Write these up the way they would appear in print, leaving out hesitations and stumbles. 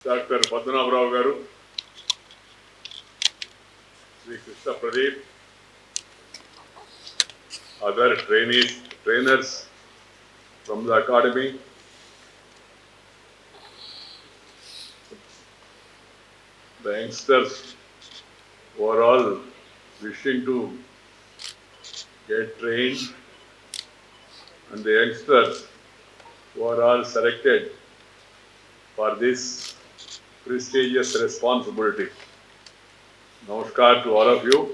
Dr. Padmanabhrao Garu, Sri Krishna Pradeep, other trainers from the academy, the youngsters who are all wishing to get trained, and the youngsters who are all selected for this prestigious responsibility. Namaskar to all of you,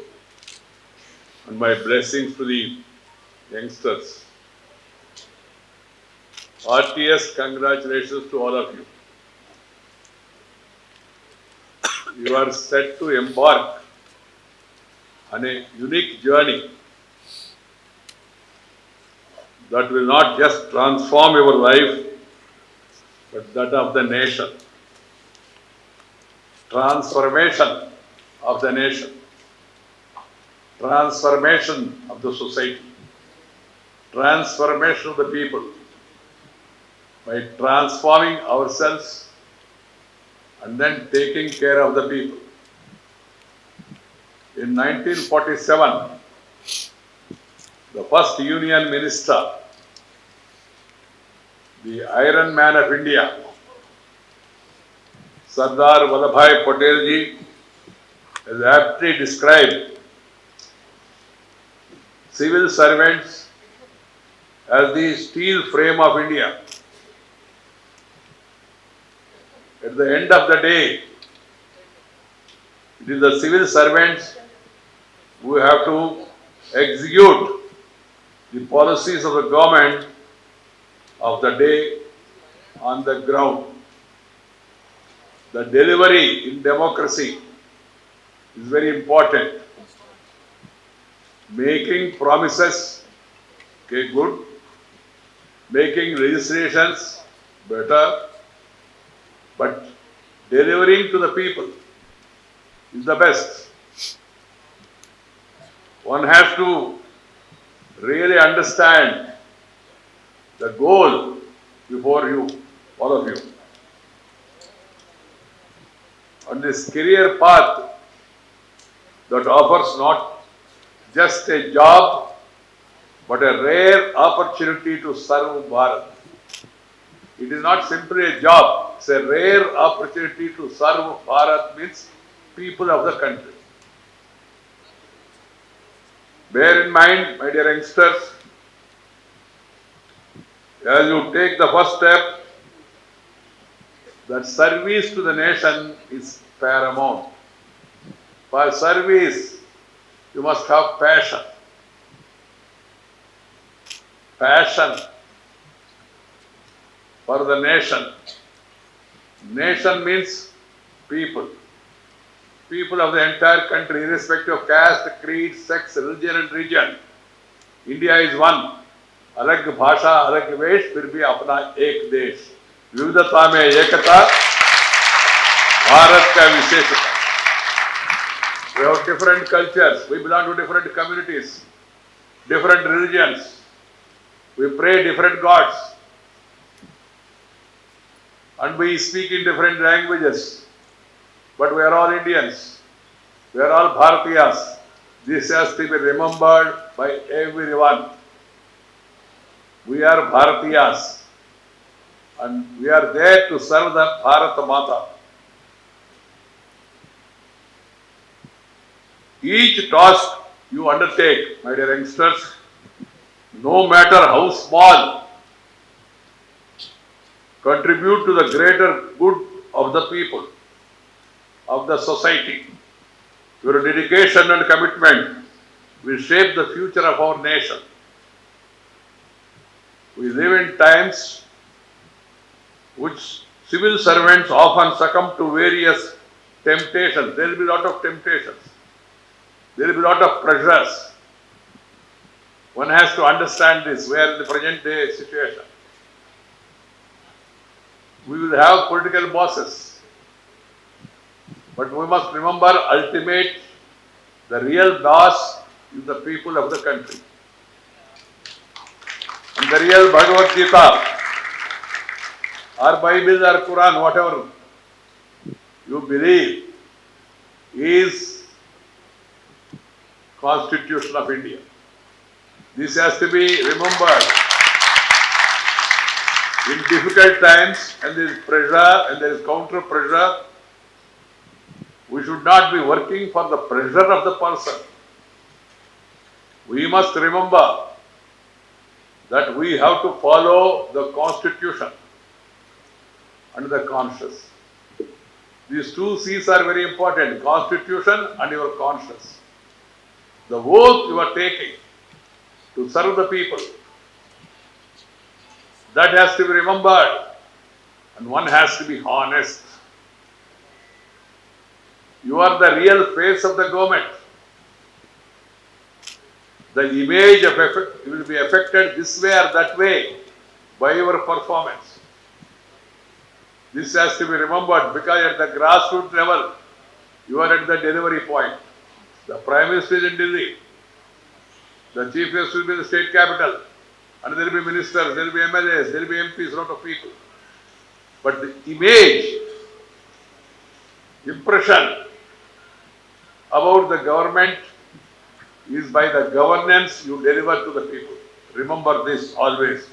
and my blessings to the youngsters. Heartiest congratulations to all of you. You are set to embark on a unique journey that will not just transform your life, but that of the nation. Transformation of the nation. Transformation of the society. Transformation of the people. By transforming ourselves and then taking care of the people. In 1947, the first Union Minister, the Iron Man of India, Sardar Vallabhbhai Patel ji, has aptly described civil servants as the steel frame of India. At the end of the day, it is the civil servants who have to execute the policies of the government of the day on the ground. The delivery in democracy is very important. Making promises, okay, good. Making legislations, better. But delivering to the people is the best. One has to really understand the goal before you, all of you. On this career path that offers not just a job, but a rare opportunity to serve Bharat. It is not simply a job, it's a rare opportunity to serve Bharat, means people of the country. Bear in mind, my dear youngsters, as you take the first step, that service to the nation is paramount. For service, you must have passion. Passion for the nation. Nation means people. People of the entire country, irrespective of caste, creed, sex, religion and region. India is one. अलग भाषा, अलग वेश, फिर भी अपना एक देश. विविधता में एकता, भारत का विशेषता. We have different cultures. We belong to different communities, different religions. We pray different gods. And we speak in different languages. But we are all Indians. We are all Bharatiyas. This has to be remembered by everyone. We are Bharatiyas. And we are there to serve the Bharat Mata. Each task you undertake, my dear youngsters, no matter how small, contribute to the greater good of the people, of the society. Your dedication and commitment will shape the future of our nation. We live in times which civil servants often succumb to various temptations. There will be a lot of temptations. There will be a lot of pressures. One has to understand this. We are in the present day situation. We will have political bosses. But we must remember, ultimate, the real boss is the people of the country. And the real Bhagavad Gita, or Bible or Quran, whatever, you believe is Constitution of India. This has to be remembered. In difficult times, and there is pressure and there is counter pressure, we should not be working for the pressure of the person. We must remember that we have to follow the Constitution and the conscience. These two C's are very important, Constitution and your conscience. The oath you are taking to serve the people, that has to be remembered, and one has to be honest. You are the real face of the government. The image of effect will be affected this way or that way by your performance. This has to be remembered, because at the grassroots level, you are at the delivery point. The Prime Minister is in Delhi. The Chief Minister will be in the state capital. And there will be ministers, there will be MLAs, there will be MPs, a lot of people. But the image, impression about the government is by the governance you deliver to the people. Remember this always.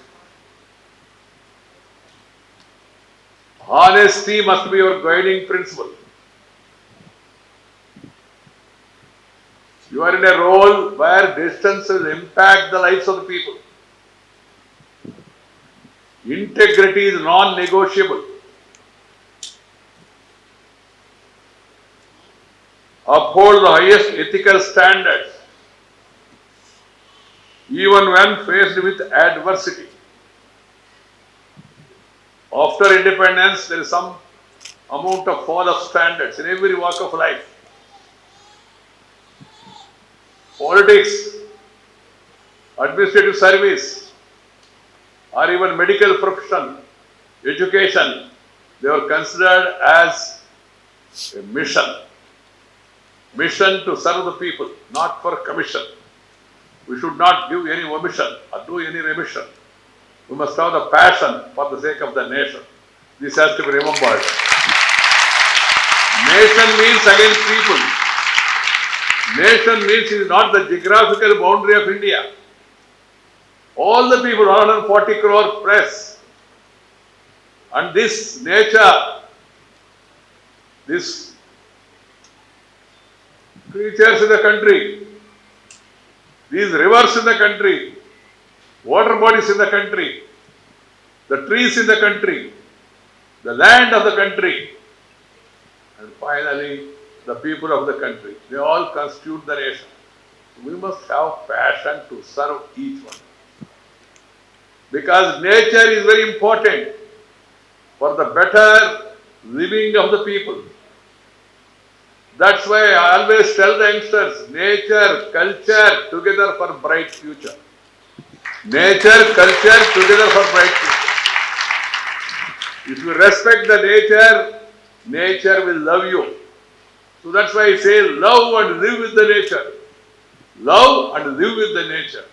Honesty must be your guiding principle. You are in a role where distance will impact the lives of the people. Integrity is non-negotiable. Uphold the highest ethical standards, even when faced with adversity. After independence, there is some amount of fall of standards in every walk of life. Politics, administrative service, or even medical profession, education, they were considered as a mission. Mission to serve the people, not for commission. We should not give any omission or do any remission. We must have the passion for the sake of the nation. This has to be remembered. Nation means again people. Nation means it is not the geographical boundary of India. All the people, 140 crore plus. And this nature, this creatures in the country, these rivers in the country, water bodies in the country, the trees in the country, the land of the country, and finally the people of the country. They all constitute the nation. We must have passion to serve each one. Because nature is very important for the better living of the people. That's why I always tell the youngsters, nature, culture, together for bright future. Nature, culture, together for bright future. If you respect the nature, nature will love you. So that's why I say, love and live with the nature. Love and live with the nature.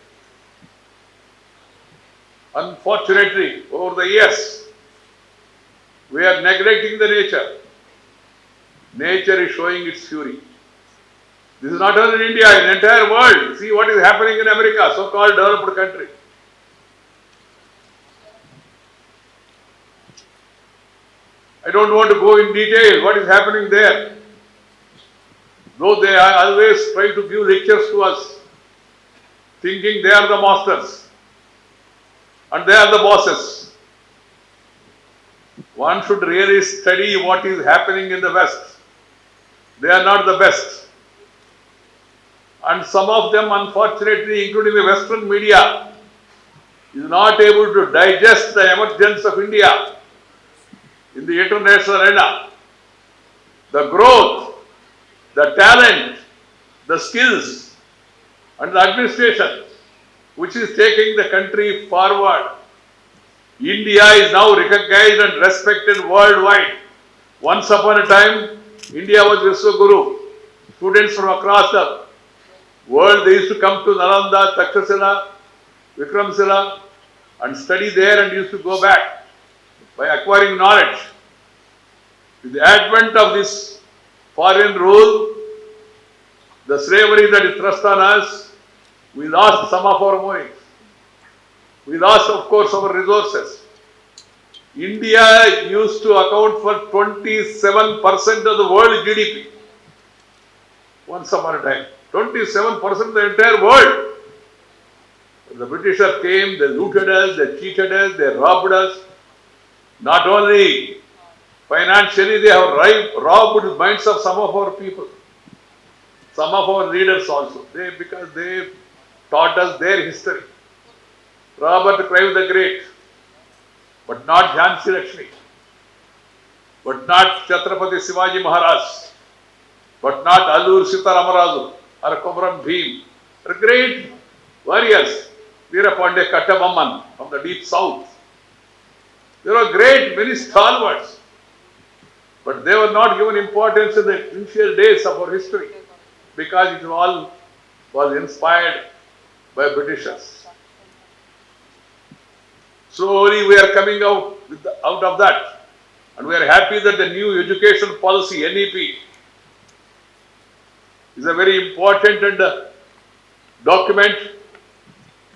Unfortunately, over the years, we are neglecting the nature. Nature is showing its fury. This is not only in India, in the entire world. See what is happening in America, so-called developed country. I don't want to go in detail what is happening there. Though they always try to give lectures to us, thinking they are the masters and they are the bosses. One should really study what is happening in the West. They are not the best. And some of them, unfortunately, including the Western media, is not able to digest the emergence of India in the international arena. The growth, the talent, the skills, and the administration, which is taking the country forward. India is now recognized and respected worldwide. Once upon a time, India was Vishwaguru. Students from across the world, they used to come to Nalanda, Takshashila, Vikramshila and study there and used to go back by acquiring knowledge. With the advent of this foreign rule, the slavery that is thrust on us, we lost some of our money. We lost, of course, our resources. India used to account for 27% of the world GDP. Once upon a time, 27% of the entire world. The Britishers came, they looted us, they cheated us, they robbed us. Not only financially, they have robbed the minds of some of our people, some of our leaders also. Because they taught us their history. Robert Clive the Great, but not Jhansi Lakshmi, but not Chhatrapati Shivaji Maharaj, but not Allur Sita Ramaraju or Komaram Bhim. They are great warriors. Veerapandiya Kattabamman from the deep south. They were great, many stalwarts. But they were not given importance in the initial days of our history because it all was inspired by Britishers. Slowly we are coming out of that, and we are happy that the new education policy, NEP, is a very important document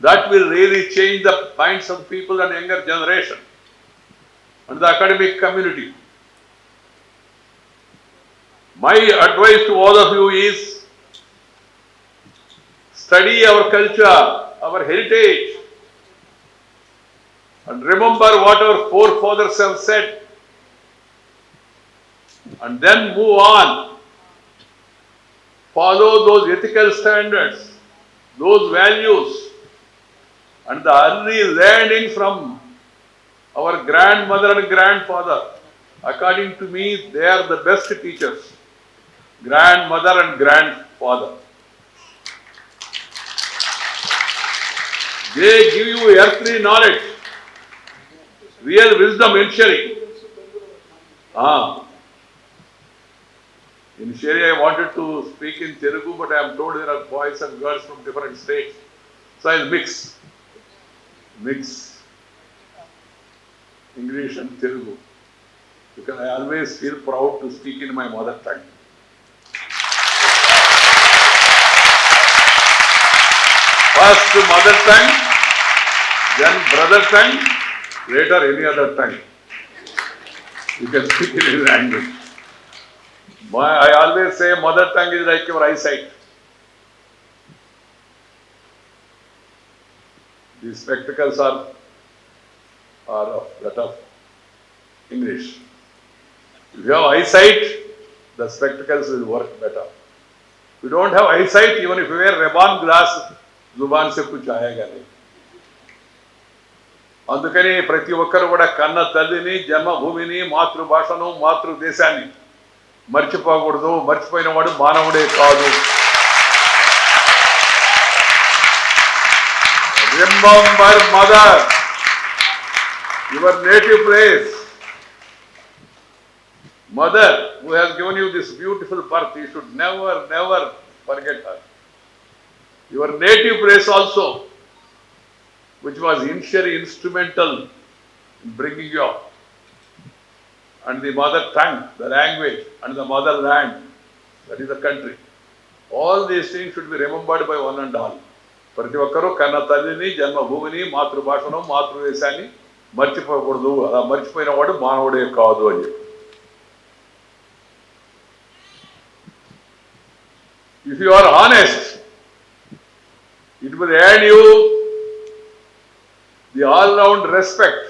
that will really change the minds of people and younger generation and the academic community. My advice to all of you is study our culture, our heritage, and remember what our forefathers have said, and then move on. Follow those ethical standards, those values, and the early learning from our grandmother and grandfather. According to me, they are the best teachers. Grandmother and grandfather. They give you earthly knowledge, real wisdom in sharing. Initially, I wanted to speak in Telugu, but I am told there are boys and girls from different states. So I'll mix English and Telugu, because I always feel proud to speak in my mother tongue. First mother tongue, then brother tongue, later any other tongue. You can speak in any language. I always say mother tongue is like your eyesight. These spectacles are of that of English. If you have eyesight, the spectacles will work better. If you don't have eyesight, even if you wear Ray-Ban glass, जुबान से कुछ आएगा नहीं. అందుకని ప్రతి ఒక్కరు కూడా కన్న తల్లిని, జన్మభూమిని, మాతృభాషను, మాతృదేశాన్ని మర్చిపోకూడదు. మర్చిపోయిన వాడు మానవుడే కాదు. Remember mother, your native place. Mother who has given you this beautiful birth, you should never forget her. Your native place also, which was initially instrumental in bringing you up. And the mother tongue, the language, and the motherland, that is the country. All these things should be remembered by one and all. ప్రతి ఒక్కరూ కన్న తల్లిని, జన్మభూమిని, మాతృభాషను, మాతృదేశాన్ని మర్చిపోకూడదు. అలా మర్చిపోయిన వాడు మానవుడే కాదు అని చెప్పి. If you are honest, it will earn you the all-round respect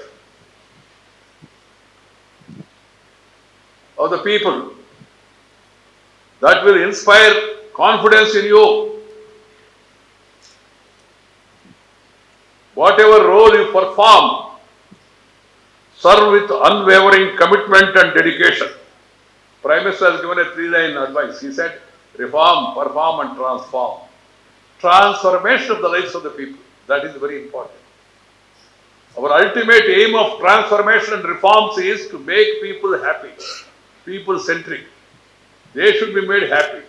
of the people. That will inspire confidence in you. Whatever role you perform, serve with unwavering commitment and dedication. Prime Minister has given a 3-line advice. He said, reform, perform and transform. Transformation of the lives of the people. That is very important. Our ultimate aim of transformation and reforms is to make people happy, people-centric. They should be made happy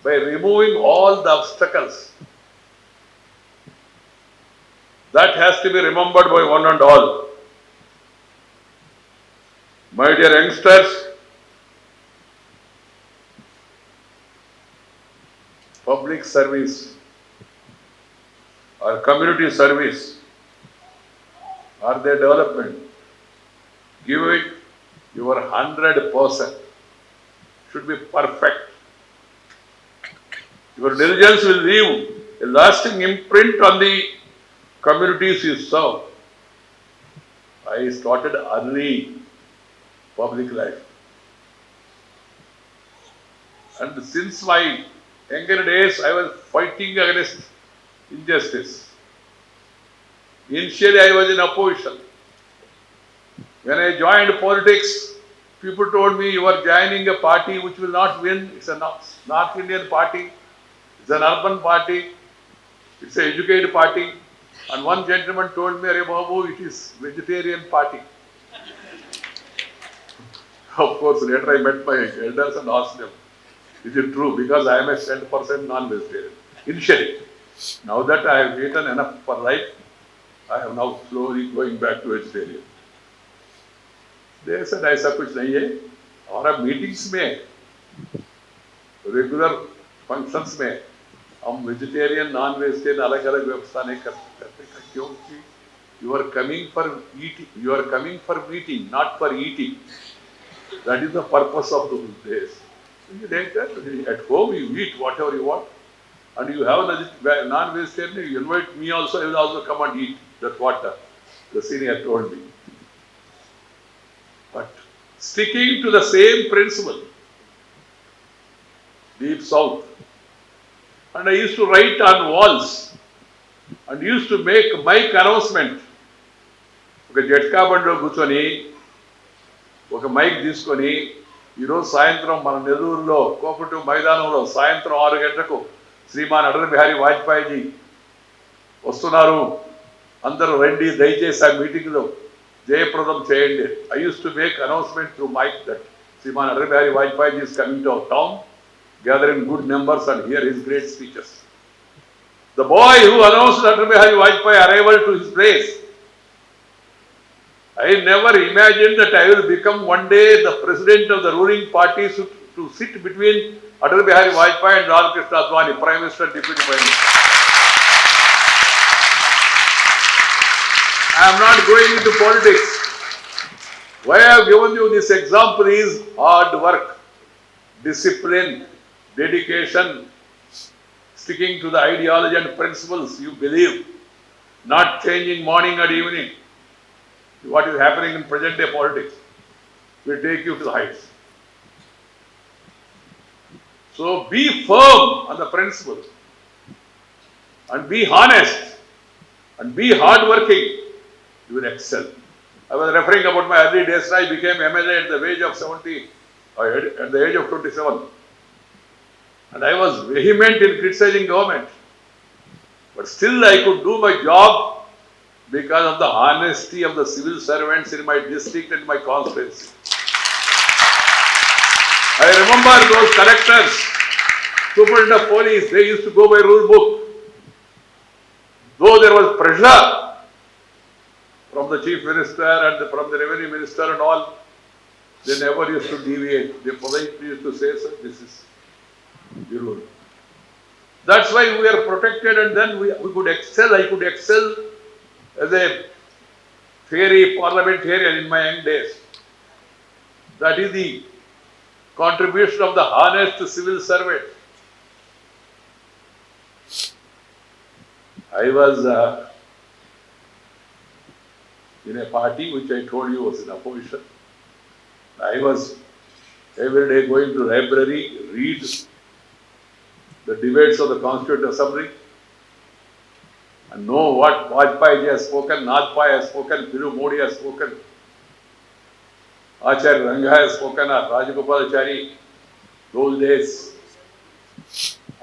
by removing all the obstacles. That has to be remembered by one and all. My dear youngsters, public service or community service or their development, give it your 100%. Should be perfect. Your diligence will leave a lasting imprint on the communities you serve. I started early public life. And since my younger days, I was fighting against injustice. Initially, I was in opposition. When I joined politics, people told me, you are joining a party which will not win. It's a North Indian party. It's an urban party. It's an educated party. And one gentleman told me, Arey Babu, it is vegetarian party. Of course, later I met my elders and asked them, is it true? Because I am a 10% non-vegetarian. Initially. Now that I have eaten enough for life, I am now slowly going back to vegetarian. They said, ऐसा कुछ नहीं है. हमारा meetings में, regular functions में, हम vegetarian, non-vegetarian अलग-अलग व्यवस्था नहीं करते क्योंकि you are coming for eating, you are coming for meeting, not for eating. That is the purpose of those days. At home you eat whatever you want, and you have a non-vegetarian, you invite me also, I will also come and eat. That's what the senior told me. But sticking to the same principle, deep south, and I used to write on walls and used to make mic announcement. ఒక జట్కా బండిలో కూర్చొని ఒక mic తీసుకొని ఈరోజు సాయంత్రం మన నెల్లూరులో కోఆపరేటివ్ మైదానంలో సాయంత్రం 6 గంటలకు శ్రీమాన్ అటల్ బిహారీ వాజ్పేయిజీ వస్తున్నారు, అందరూ రండి, దయచేసి ఆ మీటింగ్లో జయప్రదం చేయండి. I used to make announcement through mic that Shriman Atal Bihari Vajpayee ji is coming to our town, gather in good numbers and hear his great speeches. The boy who announced Atal Bihari Vajpayee arrival to his place, I never imagined that I will become one day the president of the ruling party to sit between Atal Bihari Vajpayee and Ramakrishna Advani, Prime Minister and Deputy Prime Minister. I am not going into politics. Why I have given you this example is hard work, discipline, dedication, sticking to the ideology and principles you believe, not changing morning and evening. What is happening in present day politics will take you to the heights. So be firm on the principle and be honest and be hardworking. You will excel. I was referring about my early days. I became MLA at the age of 70, at the age of 27. And I was vehement in criticizing government. But still I could do my job because of the honesty of the civil servants in my district and my constituency. I remember those collectors, superintendent of police, they used to go by rule book. Though there was pressure from the chief minister and from the revenue minister and all, they never used to deviate. They politely used to say, sir, this is the rule. That's why we are protected, and then we could excel. I could excel as a fairy parliamentarian in my young days. That is the contribution of the honest civil servant. I was in a party which I told you was in opposition. I was every day going to library, read the debates of the Constituent Assembly, and know what Vajpayee has spoken, Najpai has spoken, Piru Modi has spoken, Acharya Ranga has spoken, Rajagopalachari, those days,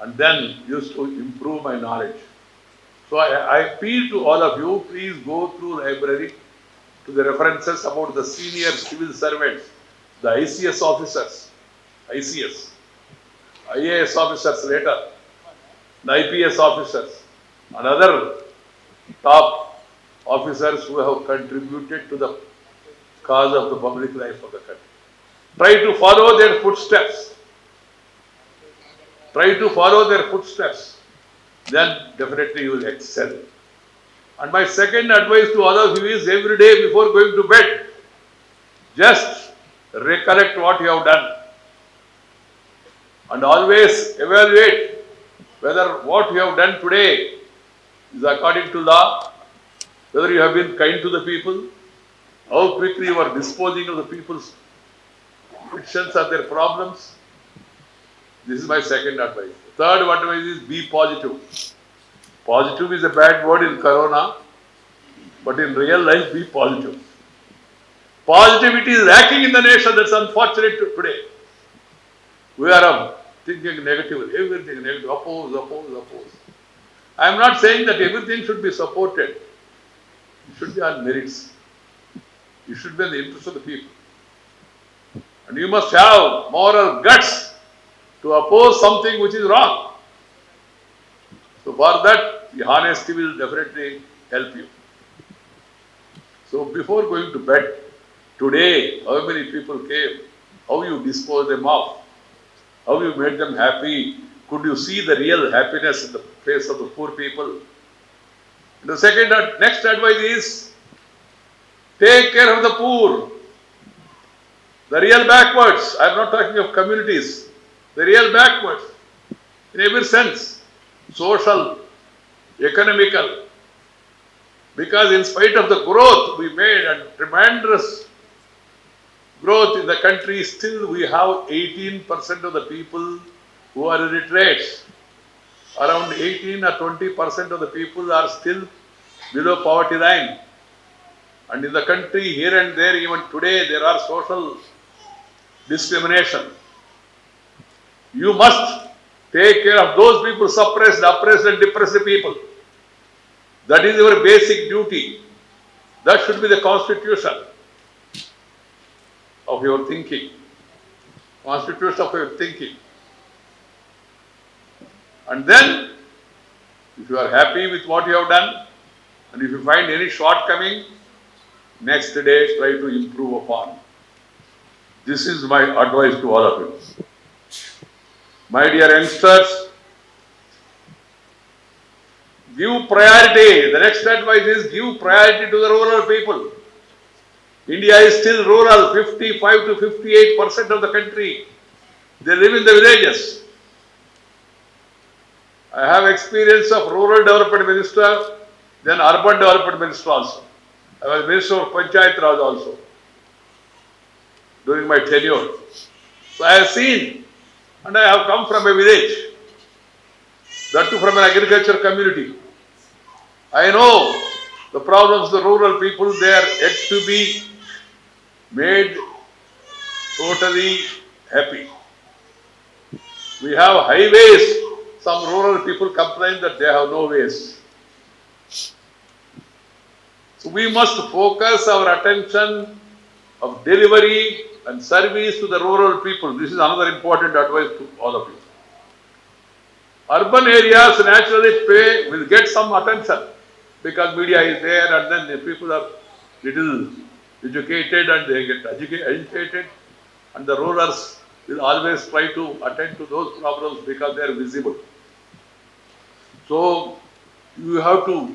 and then used to improve my knowledge. So I appeal to all of you, please go through library to the references about the senior civil servants, the ICS officers, IAS officers later, the IPS officers, and other top officers who have contributed to the cause of the public life of the country. Try to follow their footsteps. Try to follow their footsteps. Then definitely you will excel. And my second advice to all of you is every day before going to bed, just recollect what you have done. And always evaluate whether what you have done today is according to law, whether you have been kind to the people, how quickly you are disposing of the people's fictions or their problems. This is my second advice. Third advice is be positive. Positive is a bad word in Corona, but in real life, be positive. Positivity is lacking in the nation. That's unfortunate today. We are thinking negative, everything negative, oppose. I am not saying that everything should be supported. It should be on merits. It should be in the interest of the people. And you must have moral guts to oppose something which is wrong. So for that, the honesty will definitely help you. So before going to bed, today, how many people came, how you disposed them off, how you made them happy, could you see the real happiness in the face of the poor people? And the next advice is, take care of the poor, the real backwards. I am not talking of communities, the real backwards, in every sense, social, economical. Because in spite of the growth we made and tremendous growth in the country, still we have 18% of the people who are illiterates. Around 18 or 20% of the people are still below poverty line. And in the country, here and there, even today, there are social discrimination. You must take care of those people suppressed, oppressed and depressed people. That is your basic duty. That should be the constitution of your thinking. Constitution of your thinking. And then, if you are happy with what you have done, and if you find any shortcoming, next day try to improve upon. This is my advice to all of you. My dear youngsters, give priority. The next advice is give priority to the rural people. India is still rural, 55 to 58% of the country. They live in the villages. I have experience of rural development minister, then urban development minister also. I was minister of Panchayat Raj also during my tenure. So I have seen, and I have come from a village, that too from an agriculture community. I know the problems of the rural people, they are yet to be made totally happy. We have highways. Some rural people complain that they have no ways. So we must focus our attention of delivery and service to the rural people. This is another important advice to all of you. Urban areas naturally will get some attention because media is there and then the people are little educated and they get educated, and the rurals will always try to attend to those problems because they are visible. So you have to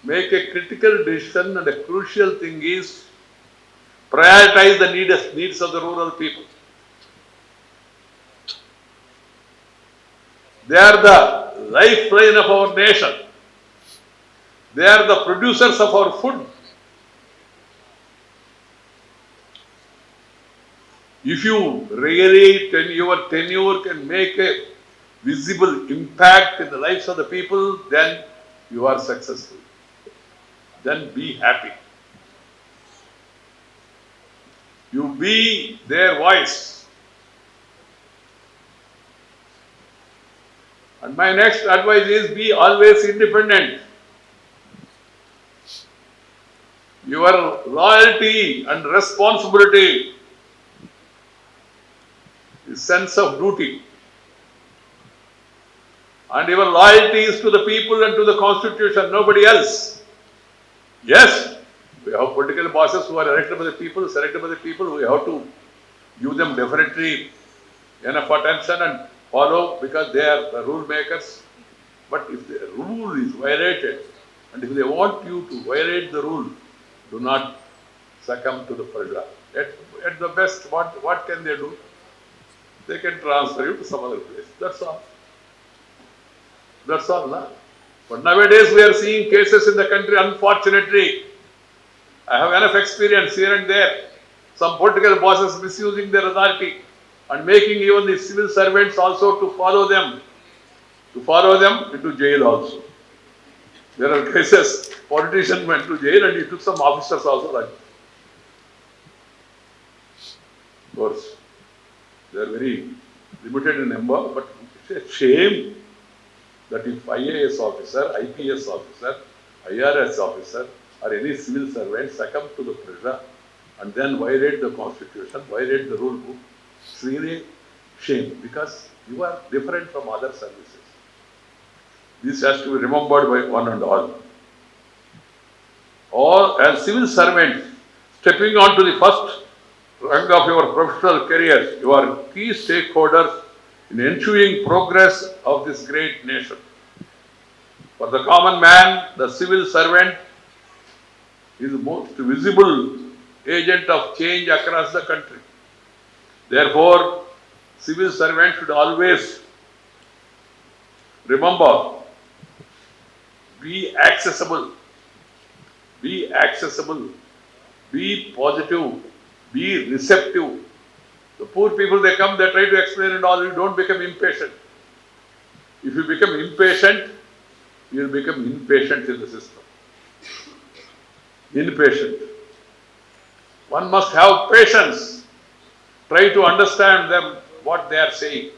make a critical decision, and a crucial thing is prioritize the needs of the rural people. They are the lifeline of our nation. They are the producers of our food. If you really, your tenure can make a visible impact in the lives of the people, then you are successful. Then be happy. You be their voice. And my next advice is be always independent. Your loyalty and responsibility is sense of duty. And your loyalty is to the people and to the constitution, nobody else. Yes, we have political bosses who are elected by the people, selected by the people. We have to give them definitely enough attention and follow because they are the rule makers. But if the rule is violated, and if they want you to violate the rule, do not succumb to the pressure. At the best, what can they do? They can transfer you to some other place. That's all. That's all. Nah? But nowadays we are seeing cases in the country, unfortunately. I have enough experience here and there. Some political bosses misusing their authority and making even the civil servants also to follow them into jail also. There are cases, politician went to jail and he took some officers also like. Of course, they are very limited in number, but it's a shame that if IAS officer, IPS officer, IRS officer or any civil servant succumb to the pressure and then violate the constitution, violate the rule book, it's really shame because you are different from other services. This has to be remembered by one and all. Or as civil servant, stepping on to the first rank of your professional career, you are key stakeholders in ensuring progress of this great nation. For the common man, the civil servant is the most visible agent of change across the country. Therefore, civil servants should always remember, be accessible, be positive, be receptive. The poor people, they come, they try to explain and all, you don't become impatient. If you become impatient, you will become impatient in the system. Impatient. One must have patience. Try to understand them, what they are saying,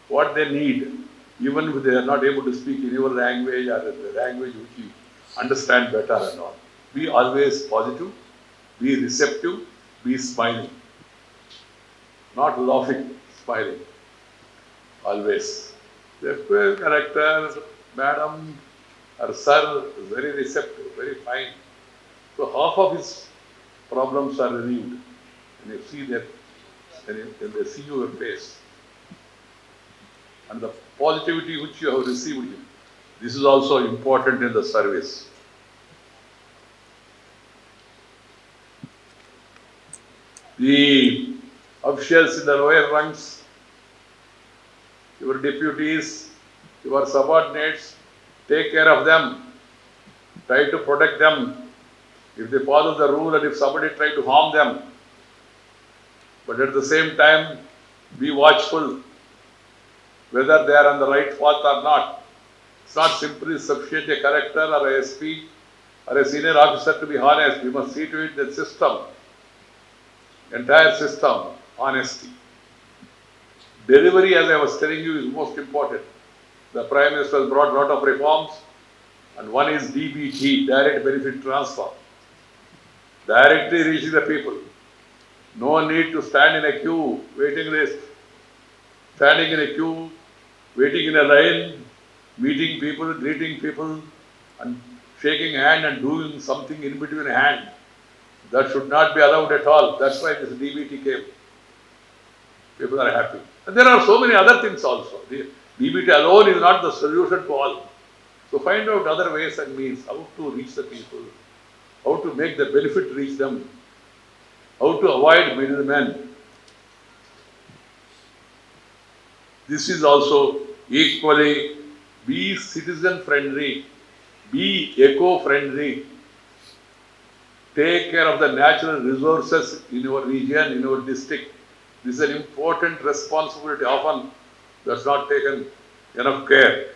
what they need, even if they are not able to speak in your language or the language which you understand better and all. Be always positive, be receptive, be smiling. Not laughing, smiling. Always. The character, madam or sir is very receptive, very fine. So half of his problems are relieved. And you see that, when they see your face and the positivity which you have received him. This is also important in the service. The officials in the lower ranks, your deputies, your subordinates, take care of them. Try to protect them. If they follow the rule and if somebody try to harm them, but at the same time, be watchful whether they are on the right path or not. It's not simply sufficient a collector or a SP or a senior officer to be honest. We must see to it that system, entire system, honesty. Delivery, as I was telling you, is most important. The Prime Minister has brought a lot of reforms, and one is DBT, Direct Benefit Transfer. Directly reaching the people. No need to stand in a queue, waiting list. Standing in a queue, waiting in a line, meeting people, greeting people, and shaking hand and doing something in between hand. That should not be allowed at all. That's why this DBT came. People are happy. And there are so many other things also. The DBT alone is not the solution to all. So find out other ways and means how to reach the people, how to make the benefit reach them, how to avoid middlemen. This is also equally, be citizen friendly, be eco friendly, take care of the natural resources in your region, in your district. This is an important responsibility. Often that's not taken enough care,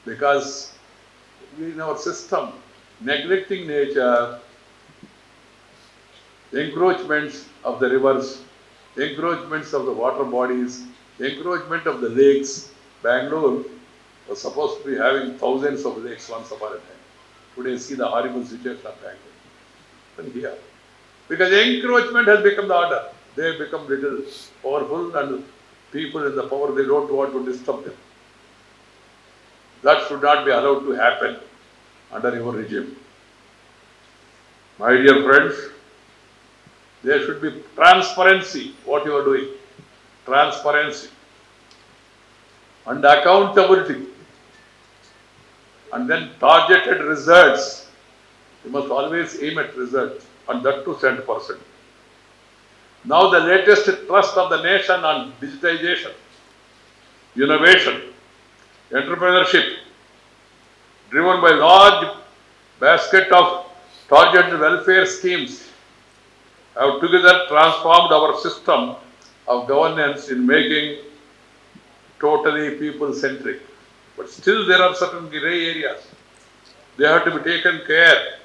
because in our system, neglecting nature, encroachments of the rivers, encroachments of the water bodies, encroachment of the lakes. Bangalore was supposed to be having thousands of lakes once upon a time. Today, see the horrible situation of Bangalore. And here, because encroachment has become the order. They have become little powerful, and people in the power, they don't want to disturb them. That should not be allowed to happen under your regime. My dear friends, there should be transparency, what you are doing. Transparency. and accountability, and then targeted results. You must always aim at results, and that too 100%. Now the latest thrust of the nation on digitization, innovation, entrepreneurship, driven by large basket of targeted welfare schemes, have together transformed our system of governance in making totally people-centric. But still there are certain grey areas. They have to be taken care.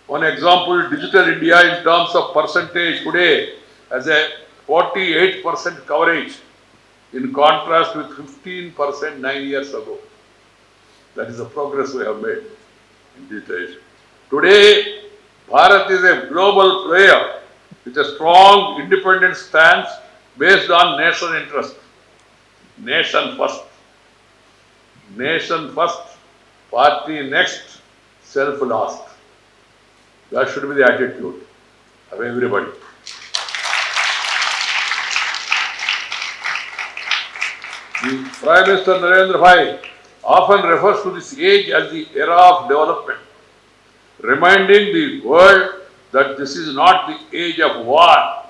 One example, Digital India in terms of percentage today has a 48% coverage in contrast with 15% 9 years ago. That is the progress we have made in digitization. Today, Bharat is a global player with a strong independent stance based on national interest. Nation first. Nation first, party next, self last. That should be the attitude of everybody. The Prime Minister Narendra Bhai often refers to this age as the era of development, reminding the world that this is not the age of war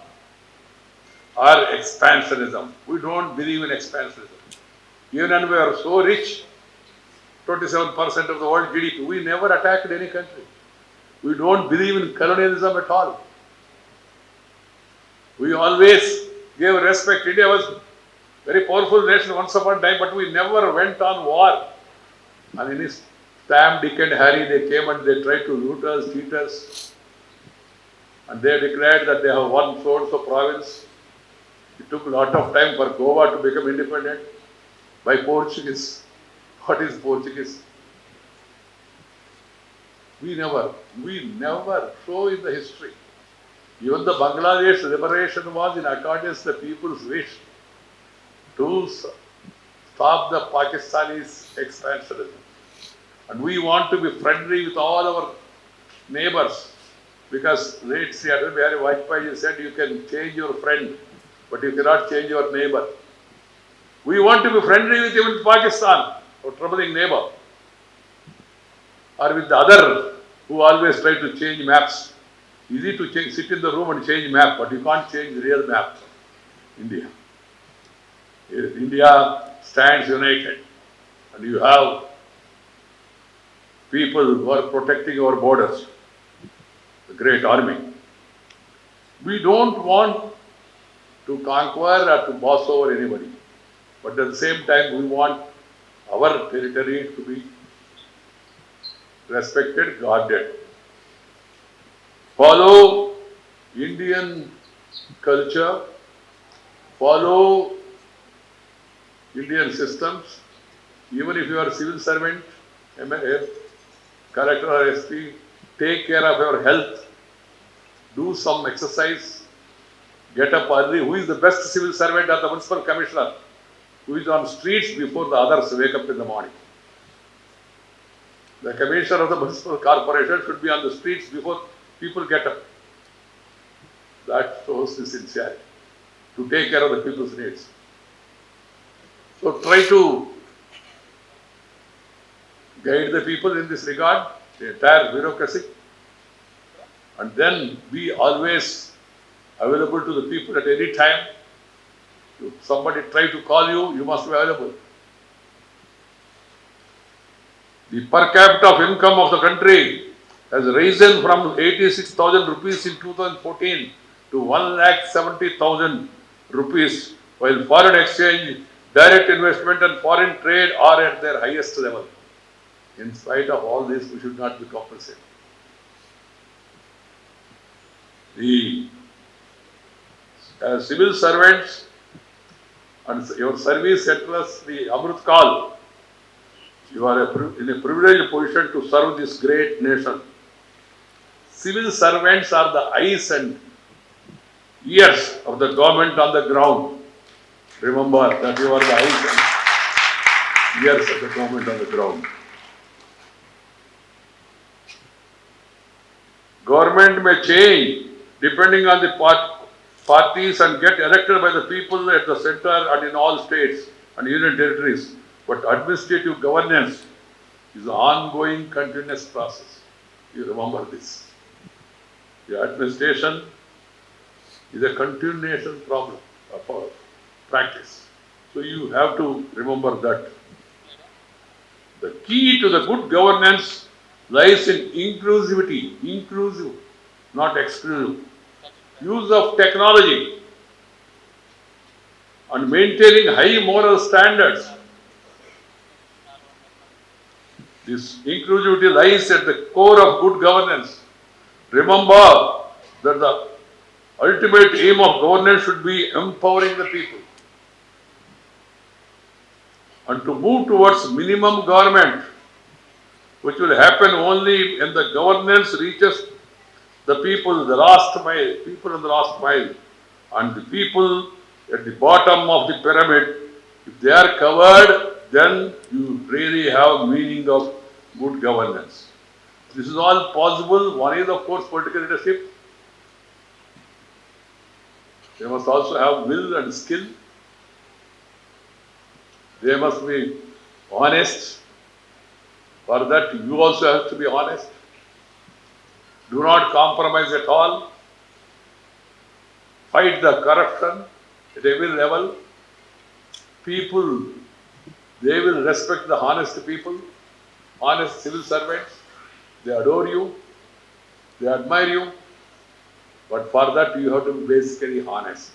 or expansionism. We don't believe in expansionism. Even when we are so rich, 27% of the world GDP, we never attacked any country. We don't believe in colonialism at all. We always gave respect. India was a very powerful nation once upon a time, but we never went on war. And in his Sam, Dick and Harry, they came and they tried to loot us, cheat us. And they declared that they have won so-and-so province. It took a lot of time for Goa to become independent by Portuguese. What is Portuguese? We never. So in the history. Even the Bangladesh liberation was in accordance with the people's wish to stop the Pakistanis' expansionism. And we want to be friendly with all our neighbors. Because late Sri Bihari Vajpayee said you can change your friend, but you cannot change your neighbor. We want to be friendly with even Pakistan, our troubling neighbor. Or with the other who always try to change maps. Easy to change, sit in the room and change map, but you can't change the real map of India. India stands united, and you have people who are protecting our borders, the great army. We don't want to conquer or to boss over anybody, but at the same time we want our territory to be respected, guarded. Follow Indian culture, follow Indian systems. Even if you are a civil servant, collector or SP, take care of your health, do some exercise, get up early. Who is the best civil servant or the municipal commissioner? Who is on streets before the others wake up in the morning? The commissioner of the municipal corporation should be on the streets before people get up. That shows the sincerity to take care of the people's needs. So try to guide the people in this regard, the entire bureaucracy, and then be always available to the people at any time. If somebody try to call you, you must be available. The per capita income of the country has risen from 86,000 rupees in 2014 to 1,70,000 rupees, while foreign exchange, direct investment and foreign trade are at their highest level. In spite of all this, we should not be compensated. The civil servants and your service settlers, the Amrit Kal, you are in a privileged position to serve this great nation. Civil servants are the eyes and ears of the government on the ground. Remember that you are the eyes and ears of the government on the ground. Government may change depending on the parties and get elected by the people at the center and in all states. and union territories. But administrative governance is an ongoing, continuous process. You remember this. The administration is a continuation problem of our practice. So you have to remember that. The key to the good governance lies in inclusivity, inclusive, not exclusive. Use of technology and maintaining high moral standards. This inclusivity lies at the core of good governance. Remember that the ultimate aim of governance should be empowering the people. And to move towards minimum government, which will happen only when the governance reaches the people, the last mile, people in the last mile, and the people at the bottom of the pyramid, if they are covered, then you really have meaning of good governance. This is all possible. One is, of course, political leadership. They must also have will and skill. They must be honest. For that, you also have to be honest. Do not compromise at all. Fight the corruption at every level. People, they will respect the honest people, honest civil servants. They adore you. They admire you. But for that, you have to be basically honest.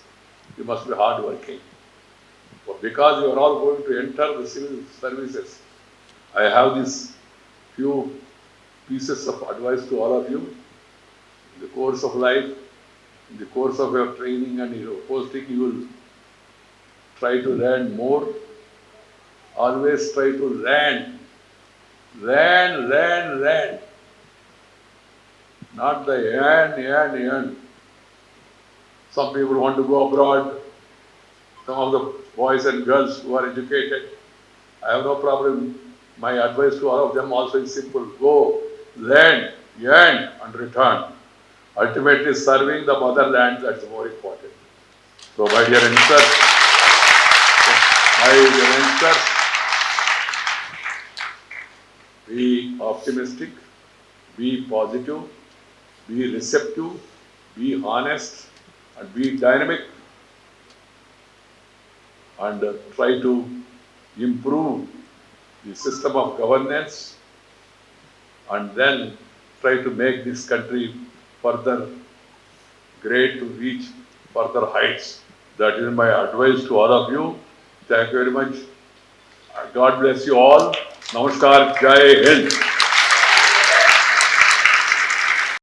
You must be hardworking. But because you are all going to enter the civil services, I have these few pieces of advice to all of you. In the course of life, in the course of your training and your posting, you will try to learn more. Always try to learn. Learn. Not the earn. Some people want to go abroad. Some of the boys and girls who are educated, I have no problem. My advice to all of them also is simple. Go, learn, earn and return. Ultimately serving the motherland, that's more important. So my dear youngsters, be optimistic, be positive, be receptive, be honest and be dynamic and try to improve the system of governance and then try to make this country further great to reach further heights. That is my advice to all of you. Thank you very much. God bless you all. Namaskar. Jai Hind.